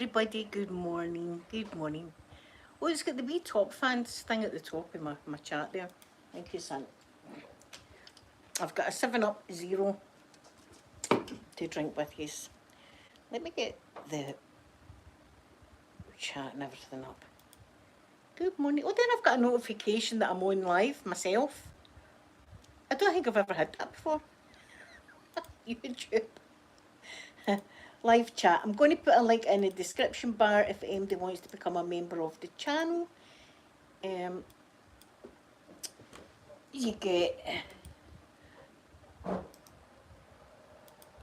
Everybody, good morning. Good morning. Oh, it's got the wee top fans thing at the top of my chat there. Thank you, son. I've got a 7 Up Zero to drink with you. Let me get the chat and everything up. Good morning. Oh, then I've got a notification that I'm on live myself. I don't think I've ever had that before. YouTube. Live chat. I'm going to put a link in the description bar if anybody wants to become a member of the channel. You get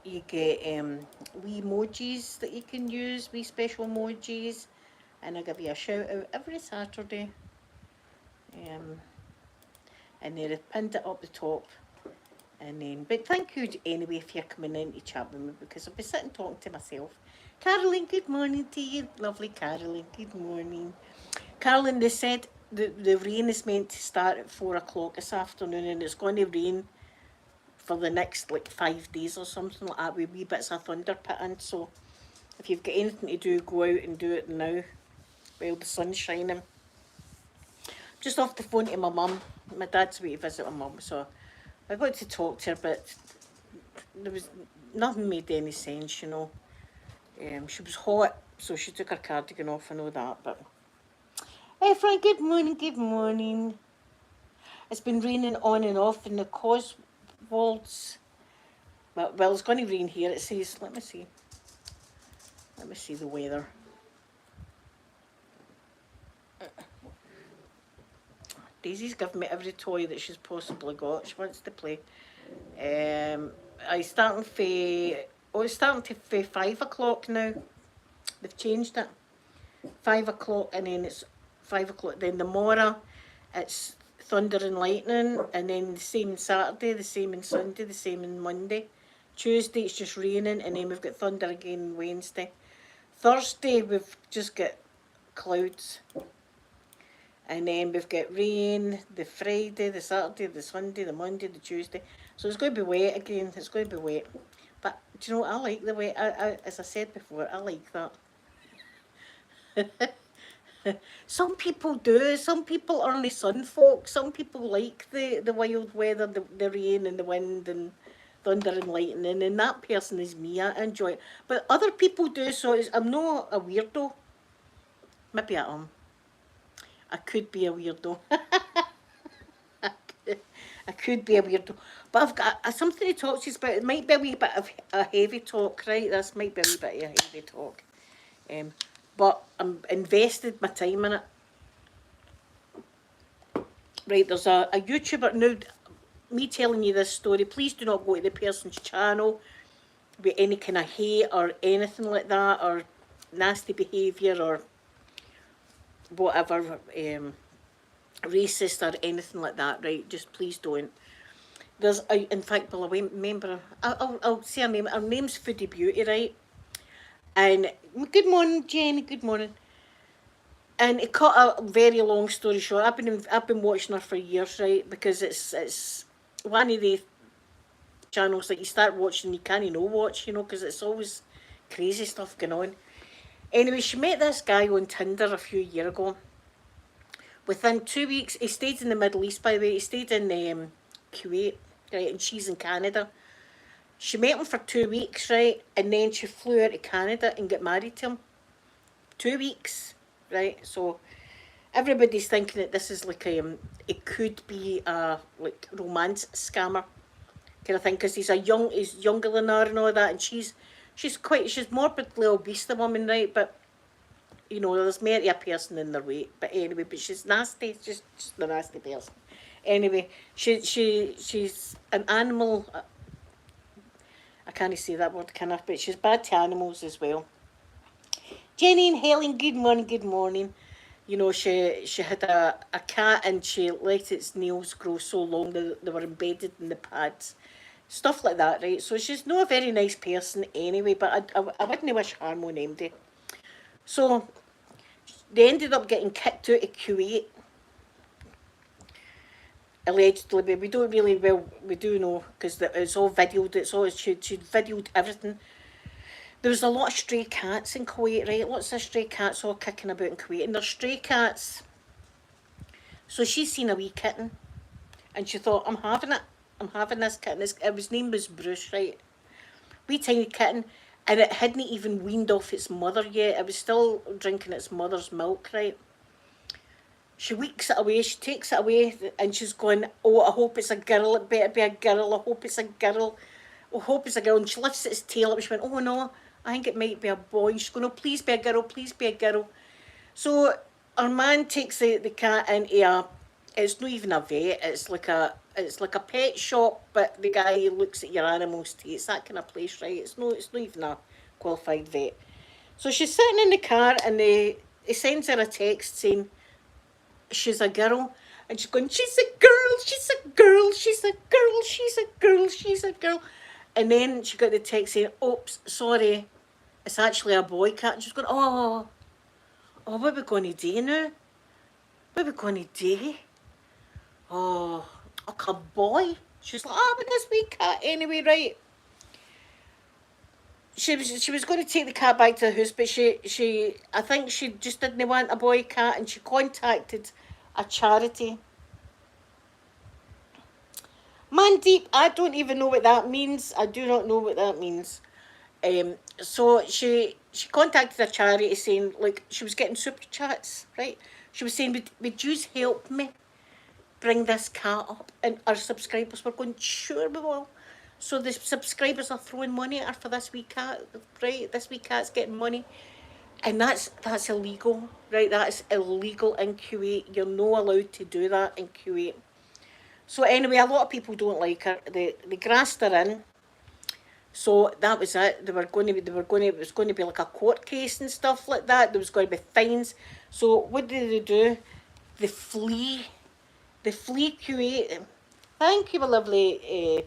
wee emojis that you can use, wee special emojis, and I give you a shout out every Saturday. And they've pinned it up the top. And then, but thank you anyway if you're coming in to chat with me, because I'll be sitting talking to myself. Caroline, good morning to you. Lovely Caroline, good morning. Caroline, they said the rain is meant to start at 4 o'clock this afternoon, and it's going to rain for the next 5 days or something like that, with wee bits of thunder put in. So if you've got anything to do, go out and do it now while the sun's shining. Just off the phone to my mum. My dad's away to visit my mum, so I got to talk to her, but there was nothing made any sense, you know. She was hot, so she took her cardigan off and all that. But hey, Frank, good morning, good morning. It's been raining on and off in the Cotswolds. Well, it's going to rain here. It says, let me see the weather. Daisy's given me every toy that she's possibly got. She wants to play. It's starting to 5 o'clock now. They've changed it. 5 o'clock, and then it's 5 o'clock. Then tomorrow, it's thunder and lightning, and then the same Saturday, the same on Sunday, the same on Monday. Tuesday, it's just raining, and then we've got thunder again on Wednesday. Thursday, we've just got clouds. And then we've got rain the Friday, the Saturday, the Sunday, the Monday, the Tuesday. So it's going to be wet again. It's going to be wet. But do you know what? I like the wet. As I said before, I like that. Some people do. Some people are only sun folk. Some people like the wild weather, the rain and the wind and thunder and lightning. And that person is me. I enjoy it. But other people do. So I'm not a weirdo. Maybe I am. I could be a weirdo. I could be a weirdo. But I've got something to talk to you about. It might be a wee bit of a heavy talk, right? This might be a wee bit of a heavy talk. But I'm invested my time in it. Right, there's a YouTuber now. Me telling you this story, please do not go to the person's channel with any kind of hate or anything like that, or nasty behaviour or whatever, racist or anything like that, right? Just please don't. There's, in fact, well, I remember, I'll say her name. Her name's Foodie Beauty, right? And good morning, Jenny. Good morning. And it cut a very long story short. I've been watching her for years, right? Because it's one of the channels that you start watching, you can't no watch, you know, because it's always crazy stuff going on. Anyway, she met this guy on Tinder a few years ago. Within 2 weeks, he stayed in the Middle East, by the way. He stayed in Kuwait, right? And she's in Canada. She met him for 2 weeks, right? And then she flew out to Canada and got married to him. 2 weeks, right? So everybody's thinking that this is like it could be a romance scammer kind of thing, because he's younger than her and all that, and she's morbidly obese, the woman, right? But you know, there's more to a person in their weight. But anyway, but she's nasty. She's just a nasty person. Anyway, she's an animal. I can't say that word, can I? But she's bad to animals as well. Jenny and Helen, good morning, good morning. You know, she had a cat, and she let its nails grow so long that they were embedded in the pads. Stuff like that, right? So she's not a very nice person anyway, but I wouldn't wish harm on anybody. So they ended up getting kicked out of Kuwait, allegedly, but we don't really, well, we do know, because it's all videoed. She'd videoed everything. there was a lot of stray cats in Kuwait, right? Lots of stray cats all kicking about in Kuwait, and they're stray cats. So she's seen a wee kitten, and she thought, I'm having it. I'm having this kitten. His name was Bruce, right? Wee tiny kitten, and it hadn't even weaned off its mother yet. It was still drinking its mother's milk, right? She weeks it away, she takes it away, and she's going, oh, I hope it's a girl, it better be a girl, I hope it's a girl, I hope it's a girl. And she lifts its tail up, she went, oh no, I think it might be a boy. And she's going, oh, please be a girl, please be a girl. So our man takes the cat into it's not even a vet, it's like a pet shop, but the guy looks at your animals too. It's that kind of place, right? It's not even a qualified vet. So she's sitting in the car, and he sends her a text saying she's a girl, and she's going, she's a girl, she's a girl, she's a girl, she's a girl, she's a girl. And then she got the text saying, oops, sorry, it's actually a boy cat. And she's going, oh, what are we going to do now? What are we going to do? Oh, a boy. She's like, but this wee cat anyway, right? She was going to take the cat back to the house, but I think she just didn't want a boy cat, and she contacted a charity. Mandeep, I don't even know what that means. I do not know what that means. So she contacted a charity saying, like, she was getting super chats, right? She was saying, would you help me bring this cat up? And our subscribers were going, sure we will. So the subscribers are throwing money at her for this wee cat, right? This wee cat's getting money. And that's illegal, right? That is illegal in Kuwait. You're not allowed to do that in Kuwait. So anyway, a lot of people don't like her. They grassed her in. So that was it. It was going to be like a court case and stuff like that. There was going to be fines. So what did they do? They flee Kuwait. Thank you, my lovely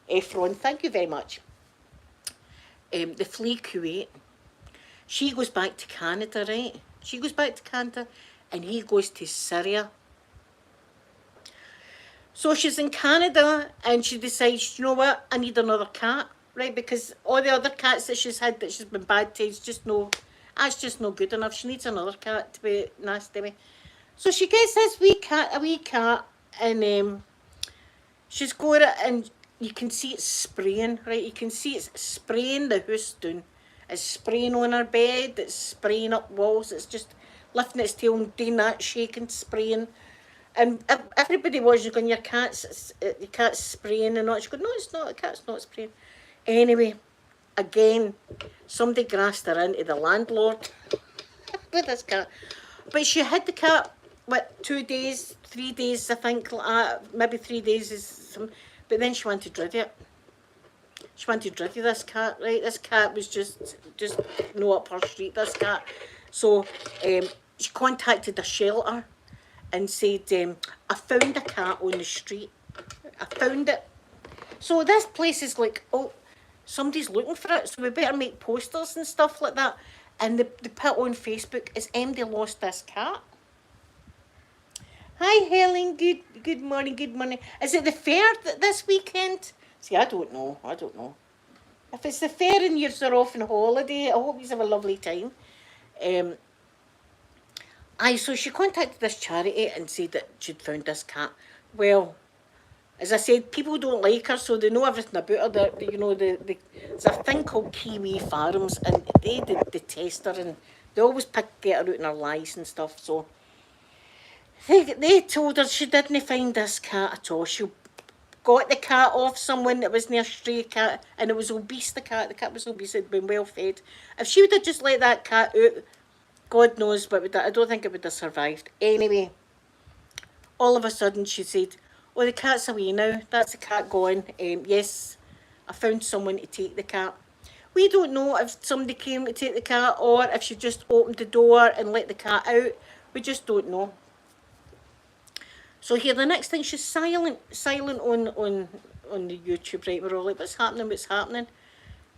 Efron. Thank you very much. They flee Kuwait. She goes back to Canada, right? She goes back to Canada, and he goes to Syria. So she's in Canada, and she decides, you know what, I need another cat, right? Because all the other cats that she's had that she's been bad to, that's just no good enough. She needs another cat to be nasty with. So she gets this a wee cat, and she's going, and you can see it spraying, right? You can see it's spraying the house down. It's spraying on her bed, it's spraying up walls, it's just lifting its tail and doing that, shaking, spraying. And everybody was going, your cat's spraying and all. She goes, no, it's not, the cat's not spraying. Anyway, again, somebody grassed her into the landlord with this cat. But she had the cat, 2 days, 3 days, I think, maybe 3 days is some. But then she wanted rid of it. She wanted rid of this cat, right? This cat was just no up her street, this cat. So she contacted a shelter and said, I found a cat on the street. I found it. So this place is like, oh, somebody's looking for it, so we better make posters and stuff like that. And they put on Facebook, is MD lost this cat? Hi Helen, good morning, good morning. Is it the fair this weekend? See, I don't know. If it's the fair and you're off on holiday, I hope you have a lovely time. So she contacted this charity and said that she'd found this cat. Well, as I said, people don't like her, so they know everything about her. There's a thing called Kiwi Farms, and they detest her, and they always get her out in her lies and stuff. So they told her she didn't find this cat at all. She got the cat off someone that was near a stray cat, and it was obese, the cat was obese, it had been well fed. If she would have just let that cat out, God knows, but I don't think it would have survived. Anyway, all of a sudden she said, oh, the cat's away now, that's the cat gone. Yes, I found someone to take the cat. We don't know if somebody came to take the cat or if she just opened the door and let the cat out. We just don't know. So here, the next thing, she's silent on the YouTube, right? We're all like, what's happening?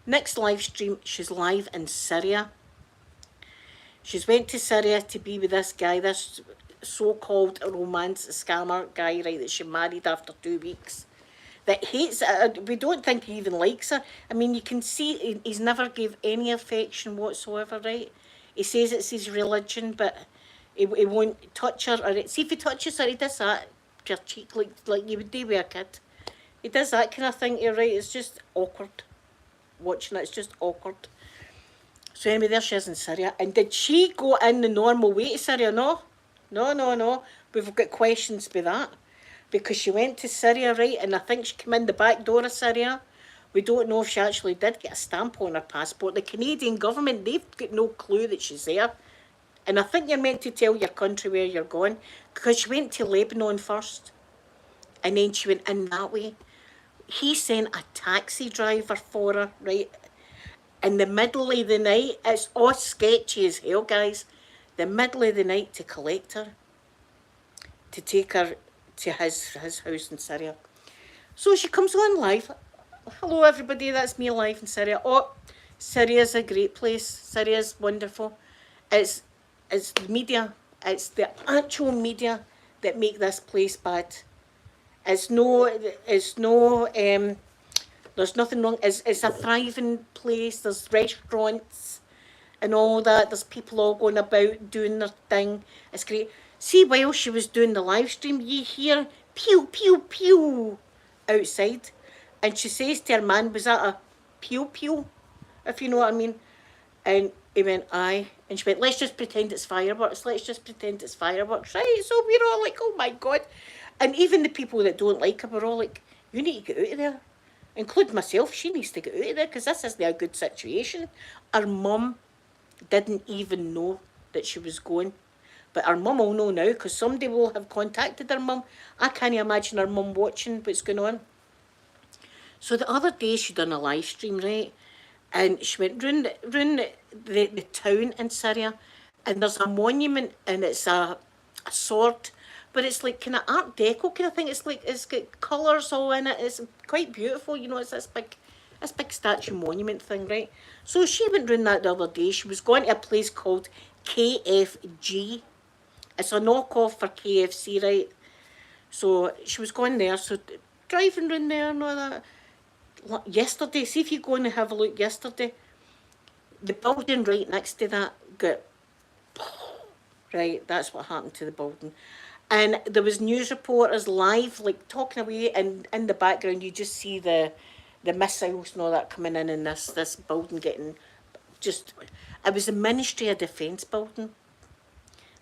Next live stream, she's live in Syria. She's went to Syria to be with this guy, this so-called romance scammer guy, right, that she married after 2 weeks. that hates we don't think he even likes her. I mean, you can see he's never gave any affection whatsoever, right? He says it's his religion, but he won't touch her. Or see if he touches her, he does that to her cheek like you would do with a kid. He does that kind of thing. You're right. It's just awkward watching it. It's just awkward. So anyway, there she is in Syria. And did she go in the normal way to Syria? No. No. We've got questions with that. Because she went to Syria, right? And I think she came in the back door of Syria. We don't know if she actually did get a stamp on her passport. The Canadian government, they've got no clue that she's there. And I think you're meant to tell your country where you're going. Because she went to Lebanon first. And then she went in that way. He sent a taxi driver for her, right? In the middle of the night, it's all sketchy as hell, guys. The middle of the night to collect her, to take her to his house in Syria. So she comes on live. Hello, everybody, that's me live in Syria. Oh, Syria's a great place. Syria's wonderful. It's the media. It's the actual media that make this place bad. There's nothing wrong. It's a thriving place. There's restaurants and all that. There's people all going about doing their thing. It's great. See, while she was doing the live stream, you hear pew, pew, pew outside. And she says to her man, was that a pew, pew? If you know what I mean. And he went, aye. And she went, let's just pretend it's fireworks. Let's just pretend it's fireworks. Right, so we're all like, oh my God. And even the people that don't like her were all like, you need to get out of there. Include myself, she needs to get out of there because this isn't a good situation. Her mum didn't even know that she was going. But her mum will know now because somebody will have contacted her mum. I can't imagine her mum watching what's going on. So the other day she done a live stream, right? And she went round the town in Syria. And there's a monument and it's a sword. But it's like kind of Art Deco kind of thing. It's like it's got colours all in it. It's quite beautiful, you know. It's this big statue monument thing, right? So she went round that the other day. She was going to a place called KFG. It's a knockoff for KFC, right? So she was going there. So driving round there and all that. Yesterday, see if you go and have a look. Yesterday, the building right next to that got right. That's what happened to the building. And there was news reporters live, like talking away, and in the background you just see the missiles and all that coming in, and this building getting just. It was the Ministry of Defence building.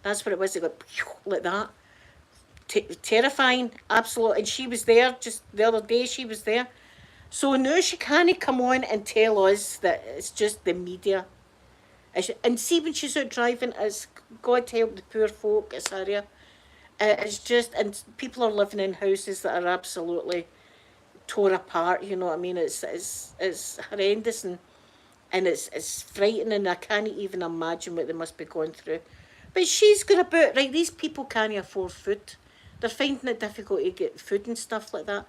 That's what it was. It got like that. Terrifying, absolutely. And she was there just the other day. She was there, so now she can't come on and tell us that it's just the media. And see when she's out driving, it's God help the poor folk. It's Syria. It's just, and people are living in houses that are absolutely torn apart. You know what I mean? It's horrendous and it's frightening. I can't even imagine what they must be going through. But she's got about right. These people can't afford food. They're finding it difficult to get food and stuff like that.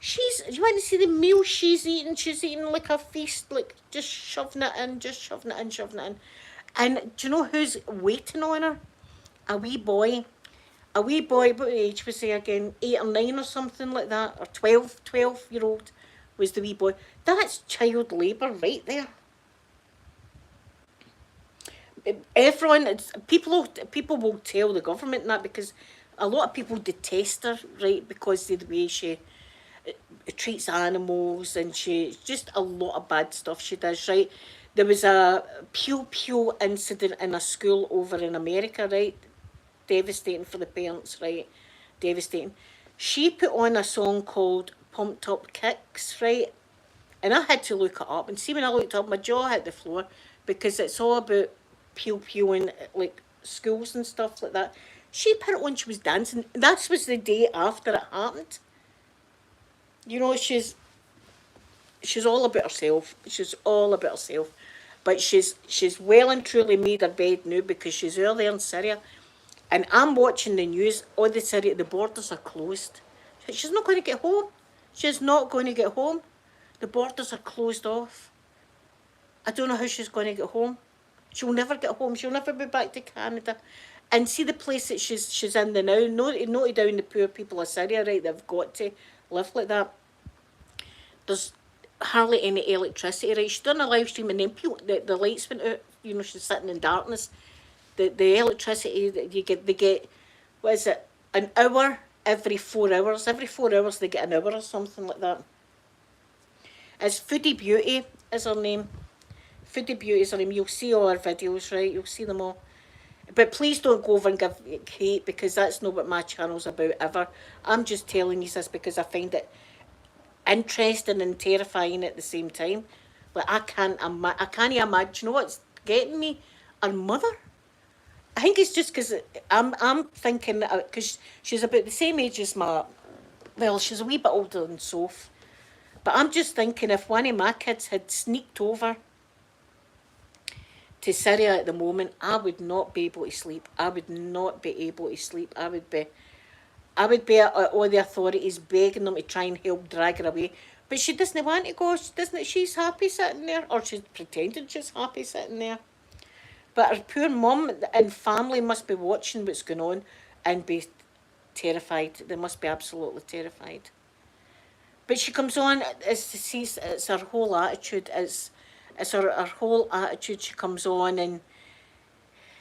You want to see the meal she's eating? She's eating like a feast, like just shoving it in, shoving it in. And do you know who's waiting on her? A wee boy, what age was he again? 8 or 9 or something like that, or 12-year-old was the wee boy. That's child labour right there. Everyone, people will tell the government that because a lot of people detest her, right, because of the way she treats animals and she just a lot of bad stuff she does, right. There was a pew incident in a school over in America, right. Devastating for the parents, right? Devastating. She put on a song called Pumped Up Kicks, right? And I had to look it up. And see, when I looked up, my jaw hit the floor because it's all about pew and like schools and stuff like that. She put it on, she was dancing. That was the day after it happened. You know, she's all about herself. She's all about herself. But she's well and truly made her bed now because she's early in Syria. And I'm watching the news, all the Syria, the borders are closed. She's not going to get home. She's not going to get home. The borders are closed off. I don't know how she's going to get home. She'll never get home. She'll never be back to Canada. And see the place that she's in the now. Not down the poor people of Syria, right? They've got to live like that. there's hardly any electricity, right? She's done a live stream and then the lights went out, you know, she's sitting in darkness. The electricity that they get, what is it, an hour every 4 hours. Every 4 hours they get an hour or something like that. It's Foodie Beauty is her name. Foodie Beauty is her name. You'll see all her videos, right? You'll see them all. But please don't go over and give hate, because that's not what my channel's about ever. I'm just telling you this because I find it interesting and terrifying at the same time. Like I can't imagine. You know what's getting me? Her mother. I think it's just because I'm thinking, because she's about the same age as well, she's a wee bit older than Soph. But I'm just thinking, if one of my kids had sneaked over to Syria at the moment, I would not be able to sleep. I would not be able to sleep. I would be at all the authorities begging them to try and help drag her away. But she doesn't want to go. She doesn't. She's happy sitting there, or she's pretending she's happy sitting there. But her poor mum and family must be watching what's going on and be terrified. They must be absolutely terrified. But she comes on, it's her whole attitude. It's her whole attitude. She comes on and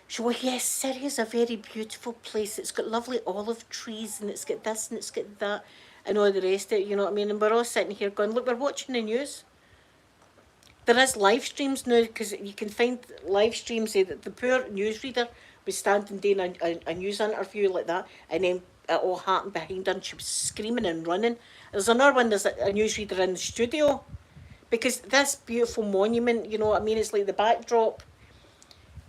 she, well, yes, Syria's a very beautiful place. It's got lovely olive trees and it's got this and it's got that and all the rest of it, you know what I mean? And we're all sitting here going, look, we're watching the news. There is live streams now, because you can find live streams. That the poor newsreader was standing doing a news interview like that, and then it all happened behind her and she was screaming and running. There's another one, there's a newsreader in the studio, because this beautiful monument, you know what I mean, it's like the backdrop,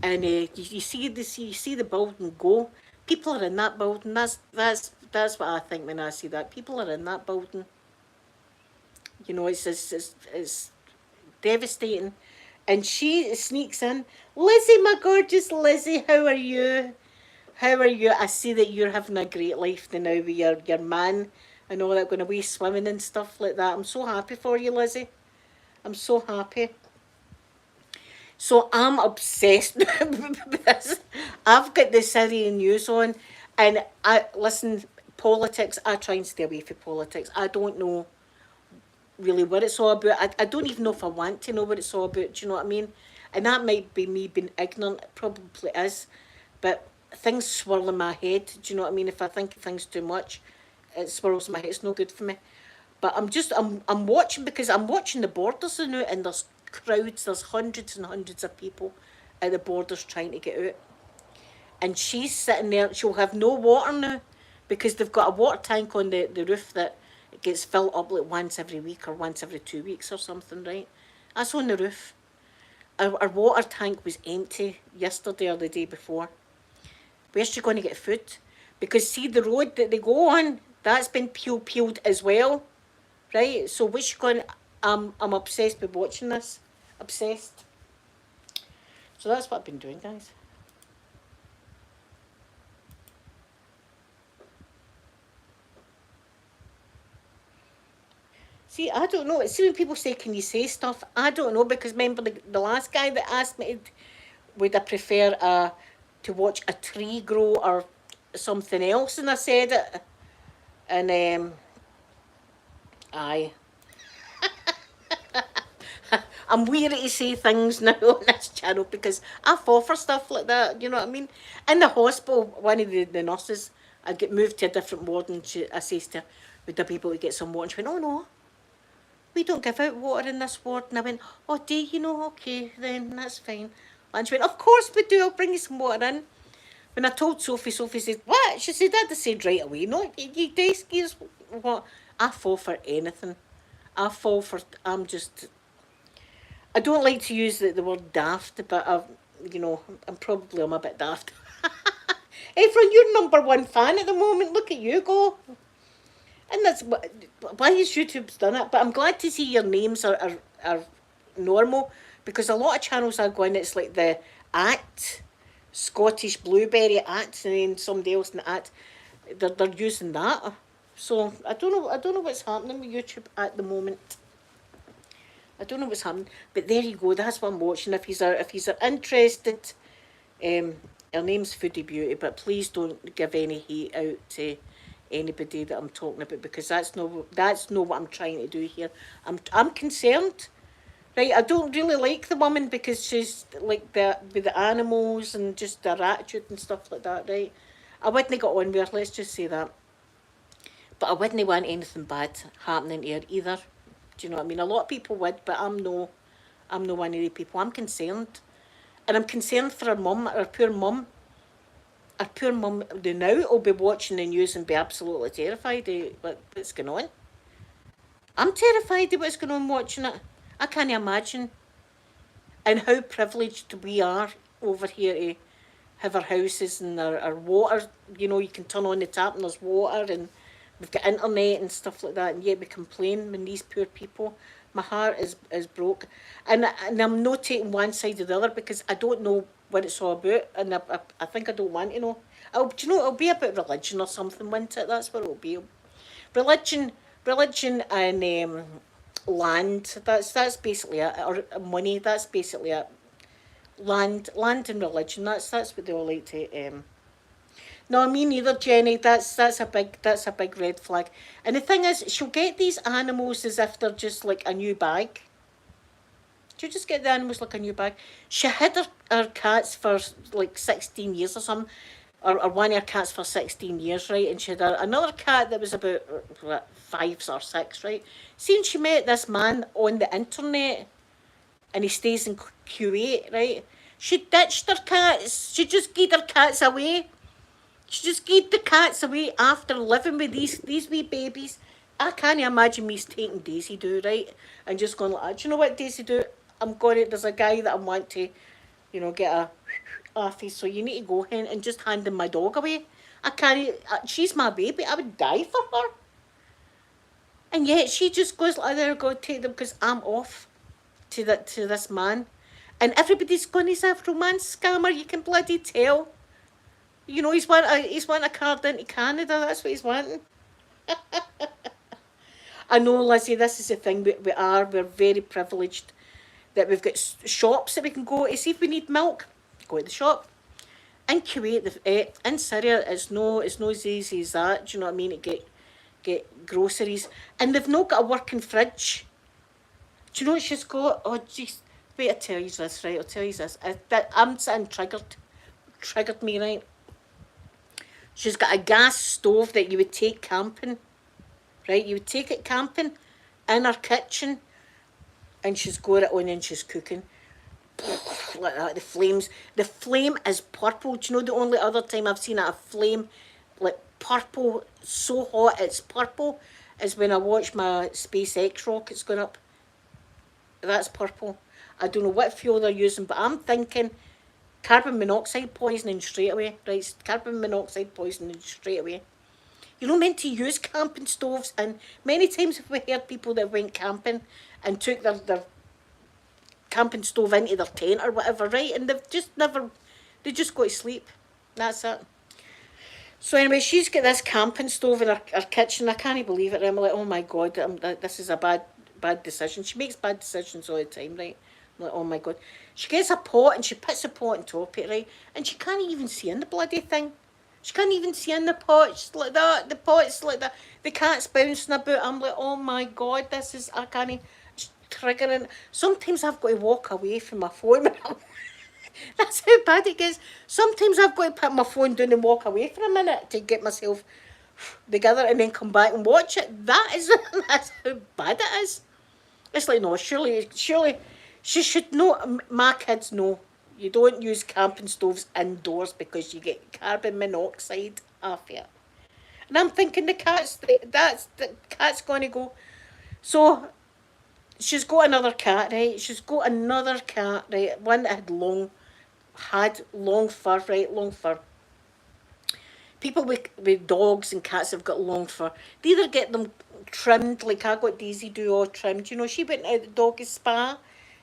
and you see the building go. People are in that building. That's what I think when I see that. People are in that building. You know, it's devastating. And she sneaks in. Lizzie, my gorgeous Lizzie, how are you? How are you? I see that you're having a great life now with your man and all that, going away swimming and stuff like that. I'm so happy for you, Lizzie. I'm so happy. So I'm obsessed with this. I've got the Syrian news on, and listen, politics, I try and stay away from politics. I don't know really what it's all about. I don't even know if I want to know what it's all about, do you know what I mean? And that might be me being ignorant, it probably is, but things swirl in my head, do you know what I mean? If I think of things too much, it swirls in my head, it's no good for me. But I'm watching, because I'm watching the borders now, and there's crowds, there's hundreds and hundreds of people at the borders trying to get out. And she's sitting there, she'll have no water now, because they've got a water tank on the roof that it gets filled up like once every week or once every 2 weeks or something, right? That's on the roof. Our water tank was empty yesterday or the day before. Where's she going to get food? Because see, the road that they go on, that's been peeled as well, right? So what's she going? I'm obsessed with watching this. Obsessed. So that's what I've been doing, guys. See, I don't know. See, when people say, can you say stuff? I don't know, because remember the last guy that asked me, would I prefer to watch a tree grow or something else? And I said it. And, aye. I'm weary to say things now on this channel, because I fall for stuff like that, you know what I mean? In the hospital, one of the nurses, I get moved to a different ward, and I says to her, would I be able to get some water? And she went, oh no, we don't give out water in this ward. And I went, oh, do you know? Okay, then that's fine. And she went, of course we do, I'll bring you some water in. When I told Sophie, Sophie said, what? She said, I'd said right away, no, you excuse what? I fall for anything. I'm just, I don't like to use the word daft, but you know, I'm a bit daft. Efron, you're #1 fan at the moment, look at you go. And that's why has YouTube's done it. But I'm glad to see your names are normal, because a lot of channels are going, it's like the Scottish Blueberry and then somebody else in the they're using that. So I don't know what's happening with YouTube at the moment. I don't know what's happening, but there you go. That's what I'm watching. If he's interested, her name's Foodie Beauty, but please don't give any hate out to anybody that I'm talking about, because that's not what I'm trying to do here. I'm concerned, right? I don't really like the woman because she's like with the animals and just their attitude and stuff like that, right? I wouldn't get on with her, let's just say that. But I wouldn't want anything bad happening to her either. Do you know what I mean? A lot of people would, but I'm no one of the people. I'm concerned. And I'm concerned for her mum, her poor mum. Her poor mum, the now will be watching the news and be absolutely terrified of what's going on. I'm terrified of what's going on watching it. I can't imagine. And how privileged we are over here to have our houses and our water. You know, you can turn on the tap and there's water, and we've got internet and stuff like that, and yet we complain when these poor people. My heart is broke. And I'm not taking one side or the other because I don't know what it's all about, and I think I don't want to know. Do you know, it'll be about religion or something, won't it? That's what it'll be. Religion, and land. That's basically it. Or money. That's basically it. Land and religion. That's what they all like to. No, me neither, Jenny. That's a big red flag. And the thing is, she'll get these animals as if they're just like a new bag. She'll just get the animals like a new bag. She had her cats for like 16 years or something, or one of her cats for 16 years, right? And she had another cat that was about 5 or 6, right? Seeing she met this man on the internet, and he stays in Kuwait, right? She ditched her cats. She just gave her cats away. She just gave the cats away after living with these wee babies. I can't imagine me taking Daisy do, right? And just going like, do you know what, Daisy do? There's a guy that I want to, get a off his, so you need to go in and just hand him my dog away. I can't, she's my baby. I would die for her. And yet she just goes like, there, go take them because I'm off to this man. And everybody's going, he's a romance scammer, you can bloody tell. You know, he's wanting a card into Canada, that's what he's wanting. I know, Lizzie, this is the thing, we're very privileged that we've got shops that we can go to. See if we need milk, go to the shop. In Kuwait, in Syria, it's no as easy as that, do you know what I mean, to get groceries. And they've not got a working fridge. Do you know what she's got? Oh, jeez. Wait, I'll tell you this, right? I'll tell you this. I'm sitting triggered me, right? She's got a gas stove that you would take camping, right? You would take it camping in her kitchen, and she's got it on and she's cooking. Like that, the flame is purple. Do you know the only other time I've seen a flame like purple, so hot it's purple, is when I watch my SpaceX rockets going up. That's purple. I don't know what fuel they're using, but I'm thinking carbon monoxide poisoning straight away, right? Carbon monoxide poisoning straight away. You're not meant to use camping stoves, and many times have we heard people that went camping and took their camping stove into their tent or whatever, right? And they just go to sleep. That's it. So anyway, she's got this camping stove in her kitchen. I can't believe it. I'm like, oh my God, this is a bad decision. She makes bad decisions all the time, right? I'm like, oh my God. She gets a pot and she puts the pot on top of it, right? And she can't even see in the bloody thing. She can't even see in the pot. She's like that. The pot's like that. The cat's bouncing about. I'm like, oh my God, I can't. It's triggering. Sometimes I've got to walk away from my phone. That's how bad it gets. Sometimes I've got to put my phone down and walk away for a minute to get myself together and then come back and watch it. That's how bad it is. It's like, no, surely, she should know. My kids know you don't use camping stoves indoors because you get carbon monoxide off it. And I'm thinking the cat's going to go. So she's got another cat, right? She's got another cat, right? One that had long fur, right? Long fur. People with dogs and cats have got long fur. They either get them trimmed, like I got Daisy do all trimmed. You know, she went out the doggy spa.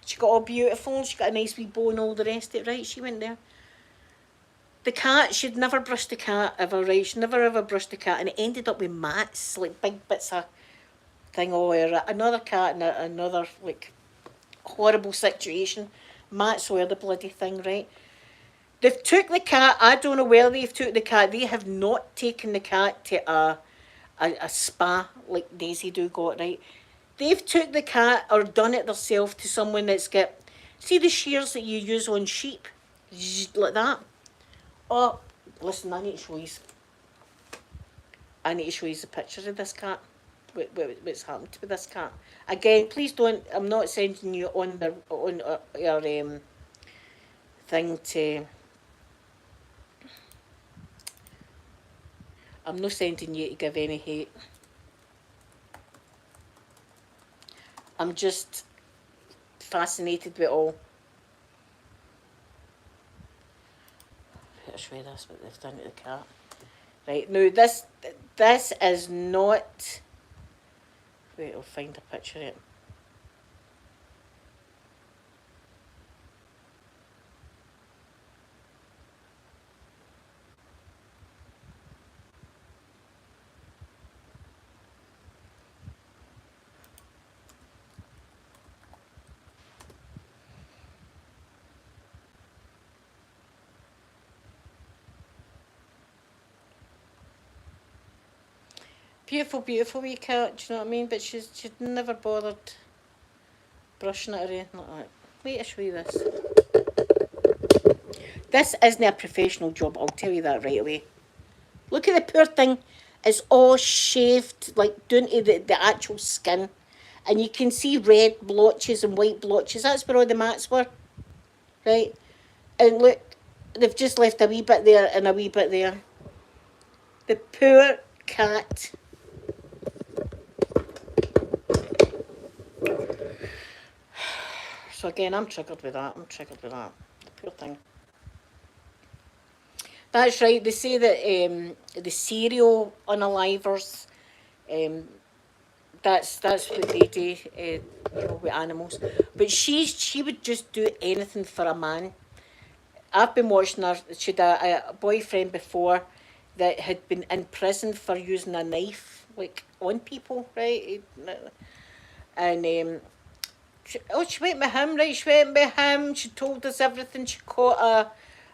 She got all beautiful. She got a nice wee bow and all the rest of it, right? She went there. The cat, she'd never brushed the cat ever, right? She never ever brushed the cat, and it ended up with mats, like big bits of thing all over. Another cat in another like horrible situation. Mats all over the bloody thing, right? They've took the cat. I don't know where they've took the cat. They have not taken the cat to a a spa like Daisy do got, right? They've took the cat or done it themselves to someone that's got, see the shears that you use on sheep, like that. Oh, listen, I need to show you. I need to show you the picture of this cat. What's happened to this cat? Again, please don't. I'm not sending you on your thing to. I'm not sending you to give any hate. I'm just fascinated with all. I'll show you this, what they've done to the cat. Right, now this is not. Wait, I'll find a picture of it. Beautiful, beautiful wee cat, do you know what I mean? But she'd never bothered brushing it or anything like that. Wait, I'll show you this. This isn't a professional job, I'll tell you that right away. Look at the poor thing. It's all shaved, like down to the actual skin. And you can see red blotches and white blotches. That's where all the mats were. Right? And look, they've just left a wee bit there and a wee bit there. The poor cat. So again, I'm triggered with that. The poor thing. That's right. They say that the serial unalivers, that's what they do, you know, with animals. But she would just do anything for a man. I've been watching her. She had a boyfriend before that had been in prison for using a knife, like on people, right? And she went with him, right? She went with him. She told us everything. She caught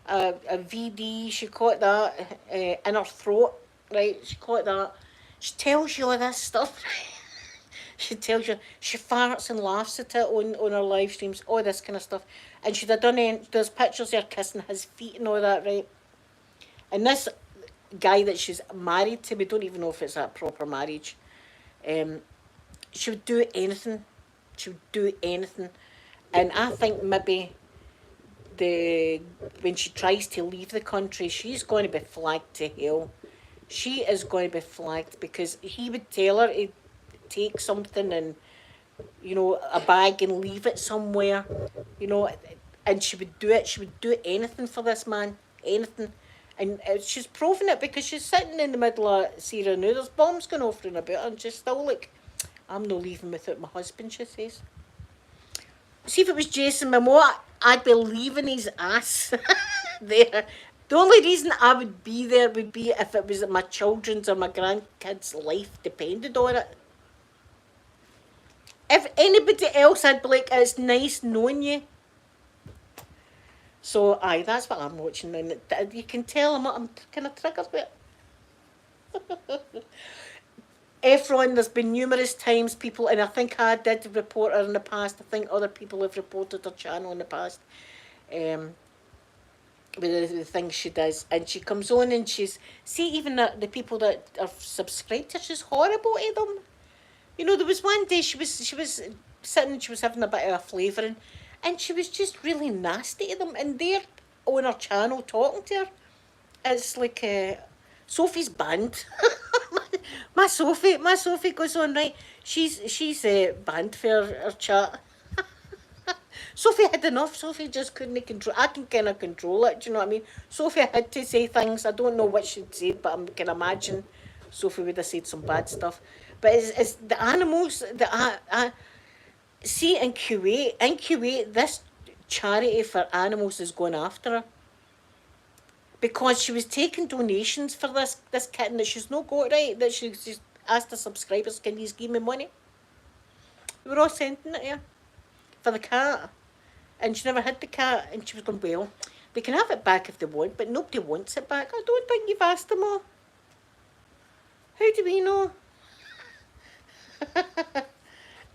a VD. She caught that in her throat, right? She caught that. She tells you all this stuff. She tells you, she farts and laughs at it on her live streams, all this kind of stuff. And she'd have done there's pictures of her kissing his feet and all that, right? And this guy that she's married to, we don't even know if it's a proper marriage, she would do anything. She would do anything. And I think maybe when she tries to leave the country, she's going to be flagged to hell. She is going to be flagged because he would tell her to take something and, you know, a bag and leave it somewhere, you know, and she would do it. She would do anything for this man, anything. And she's proven it because she's sitting in the middle of Sierra now. There's bombs going off in about, and she's still like, I'm not leaving without my husband, she says. See, if it was Jason Momoa, I'd be leaving his ass there. The only reason I would be there would be if it was my children's or my grandkids' life depended on it. If anybody else, I'd be like, it's nice knowing you. So, aye, that's what I'm watching. And you can tell I'm kind of triggered with it. Efron, there's been numerous times people, and I think I did report her in the past. I think other people have reported her channel in the past. With the things she does. And she comes on and she's, see, even the people that are subscribed to her, she's horrible to them. You know, there was one day she was sitting, she was having a bit of a flavouring, and she was just really nasty to them. And they're on her channel talking to her. It's like Sophie's banned. my Sophie goes on, right. She's banned for her chat. Sophie had enough. Sophie just couldn't control. I can kind of control it. Do you know what I mean? Sophie had to say things. I don't know what she'd said, but I can imagine Sophie would have said some bad stuff. But it's the animals that see in Kuwait, this charity for animals is going after her because she was taking donations for this kitten that she's not got, right. That she's just asked her subscribers, can you give me money? We were all sending it to her for the cat, and she never had the cat, and she was going, well, they can have it back if they want, but nobody wants it back. I don't think you've asked them all. How do we know?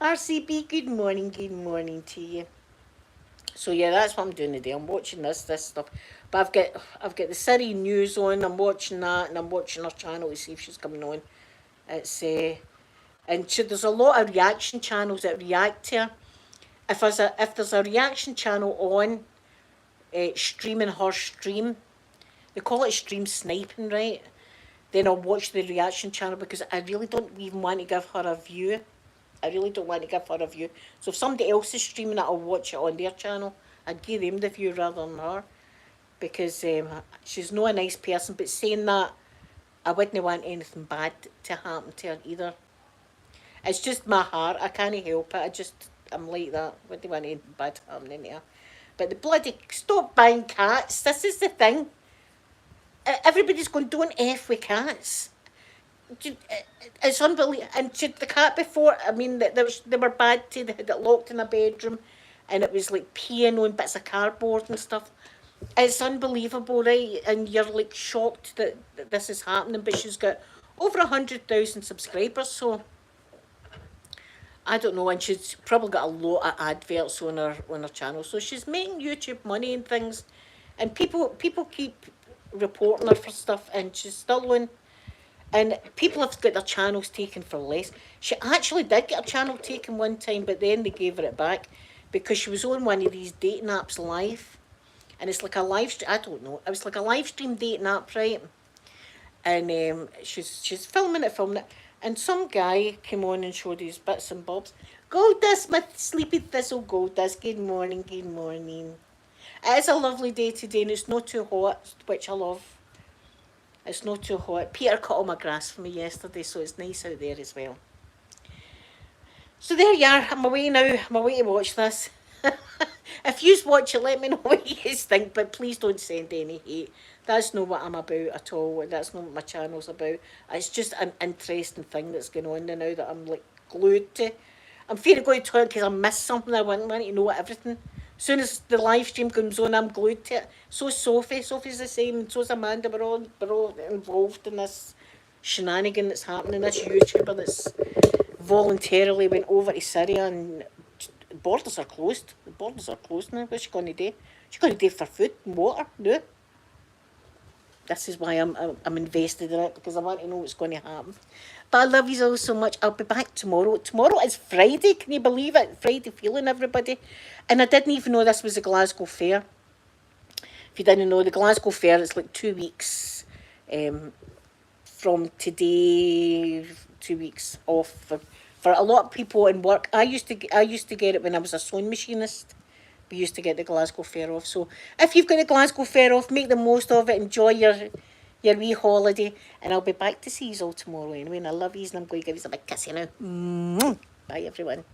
RCB, good morning to you. So yeah, that's what I'm doing today. I'm watching this stuff. But I've got the Surrey News on, I'm watching that, and I'm watching her channel to see if she's coming on. It's and there's a lot of reaction channels that react to her. If there's a reaction channel on streaming her stream, they call it stream sniping, right? Then I'll watch the reaction channel because I really don't even want to give her a view. I really don't want to give her a view. So if somebody else is streaming it, I'll watch it on their channel. I'd give them the view rather than her. Because she's not a nice person. But saying that, I wouldn't want anything bad to happen to her either. It's just my heart. I can't help it. I'm like that. I wouldn't want anything bad happening to her. But the bloody, stop buying cats. This is the thing. Everybody's going, don't F with cats. It's unbelievable. And the cat before, I mean, they were bad too. They had it locked in a bedroom, and it was like peeing on bits of cardboard and stuff. It's unbelievable, right? And you're like shocked that this is happening. But she's got over 100,000 subscribers, so I don't know. And she's probably got a lot of adverts on her channel, so she's making YouTube money and things. And people keep reporting her for stuff, and she's still on. And people have got their channels taken for less. She actually did get her channel taken one time, but then they gave her it back because she was on one of these dating apps live. And it's like a live stream, I don't know, it was like a live stream dating app, right? And she's filming it. And some guy came on and showed his bits and bobs. Goldust, my sleepy thistle Goldust, good morning. It is a lovely day today and it's not too hot, which I love. It's not too hot. Peter cut all my grass for me yesterday, so it's nice out there as well. So there you are. I'm away now. I'm away to watch this. If you watch it, let me know what you think, but please don't send any hate. That's not what I'm about at all. That's not what my channel's about. It's just an interesting thing that's going on now that I'm like glued to. I'm fearing going to it because I missed something. I want to know everything. As soon as the live stream comes on, I'm glued to it. So is Sophie. Sophie's the same, and so is Amanda. We're all involved in this shenanigan that's happening. This YouTuber that's voluntarily went over to Syria, and the borders are closed. The borders are closed now. What's she going to do? She's going to do for food and water. No. This is why I'm invested in it, because I want to know what's going to happen. But I love you all so much. I'll be back tomorrow. Tomorrow is Friday. Can you believe it? Friday feeling, everybody. And I didn't even know this was the Glasgow Fair. If you didn't know, the Glasgow Fair is like 2 weeks from today. 2 weeks off for a lot of people in work. I used to get it when I was a sewing machinist. We used to get the Glasgow Fair off. So if you've got the Glasgow Fair off, make the most of it. Enjoy your wee holiday. And I'll be back to see you all tomorrow anyway. And I love you and I'm going to give you a big kiss, you know. Bye, everyone.